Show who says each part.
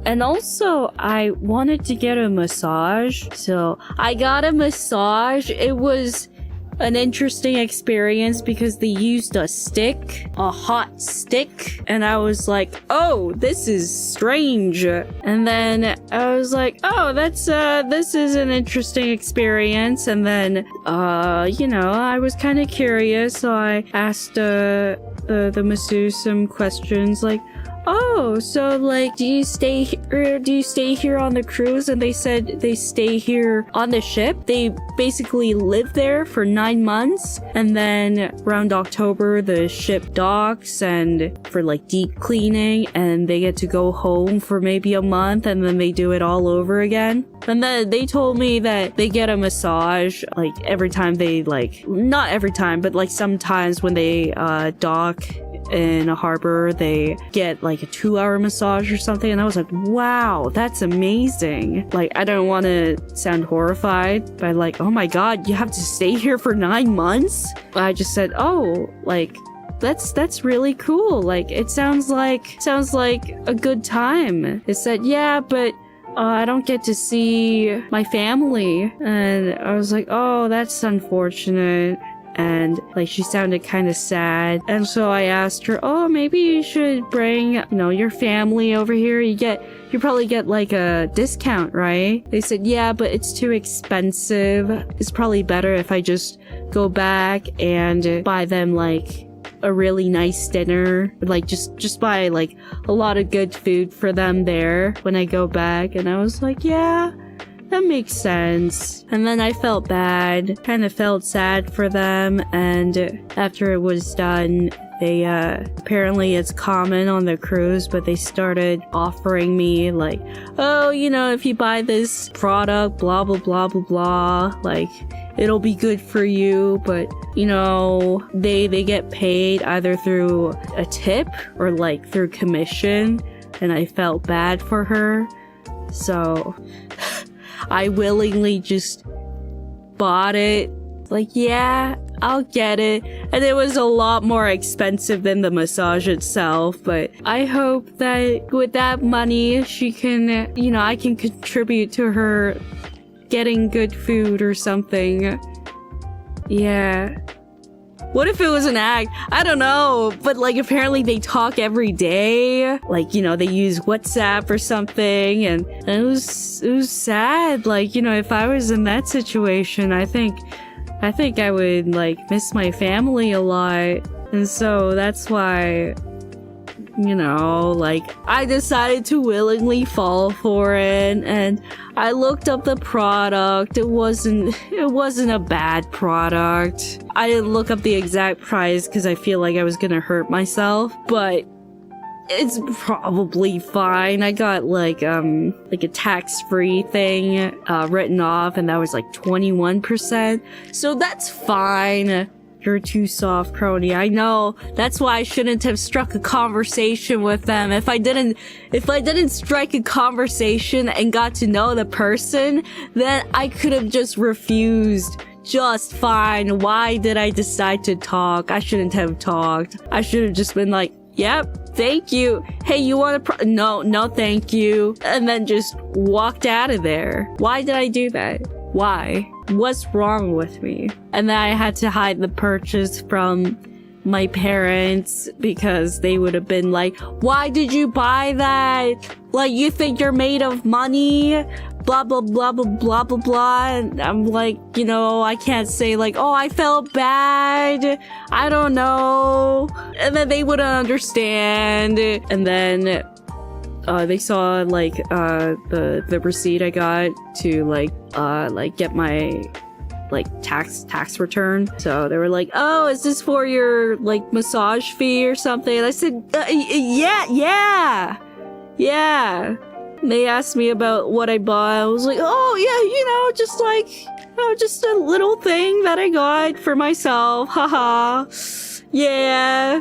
Speaker 1: And also, I wanted to get a massage. So I got a massage. It was an interesting experience because they used a stick, a hot stick, and I was like, oh, this is strange. And then I was like, oh, this is an interesting experience. And then I was kind of curious, so I asked the masseuse some questions like, oh, so like, do you stay here on the cruise? And they said they stay here on the ship. They basically live there for 9 months, and then around October the ship docks and for like deep cleaning, and they get to go home for maybe a month, and then they do it all over again. And then they told me that they get a massage like every time they not every time, but like sometimes when they dock in a harbor, they get like a 2-hour massage or something. And I was like, wow, that's amazing. Like, I don't want to sound horrified by like, oh my god, you have to stay here for 9 months. I just said, oh, like, that's really cool. Like, it sounds like a good time. It said, yeah, but I don't get to see my family. And I was like, oh, that's unfortunate. And like, she sounded kind of sad. And so I asked her, oh, maybe you should bring, your family over here. You probably get like a discount, right? They said, yeah, but it's too expensive. It's probably better if I just go back and buy them like a really nice dinner, like just buy like a lot of good food for them there when I go back. And I was like, yeah, that makes sense. And then I felt bad, kind of felt sad for them. And after it was done, they apparently it's common on the cruise, but they started offering me like, oh, if you buy this product, blah blah blah blah blah, like it'll be good for you. But they get paid either through a tip or like through commission, and I felt bad for her, so I willingly just bought it. Like, yeah, I'll get it. And it was a lot more expensive than the massage itself, but I hope that with that money, she can, I can contribute to her getting good food or something. Yeah. What if it was an act? I don't know, but like apparently they talk every day. Like, they use WhatsApp or something, and it was sad. Like, if I was in that situation, I think I would like miss my family a lot. And so that's why, like I decided to willingly fall for it, and I looked up the product. It wasn't a bad product. I didn't look up the exact price because I feel like I was gonna hurt myself, but it's probably fine. I got like a tax-free thing written off, and that was like 21%. So that's fine. You're too soft, Kronii. I know. That's why I shouldn't have struck a conversation with them. If I didn't strike a conversation and got to know the person, then I could have just refused just fine. Why did I decide to talk? I shouldn't have talked. I should have just been like, yep, thank you. Hey, you want to no, thank you. And then just walked out of there. Why did I do that? Why? What's wrong with me? And then I had to hide the purchase from my parents because they would have been like, why did you buy that? Like, you think you're made of money? Blah, blah, blah, blah, blah, blah, blah. And I'm like, I can't say like, oh, I felt bad. I don't know. And then they wouldn't understand. And then they saw like the receipt I got to like get my like tax return. So they were like, oh, is this for your like massage fee or something? And I said, yeah. And they asked me about what I bought. I was like, oh yeah, just a little thing that I got for myself. Haha. Yeah.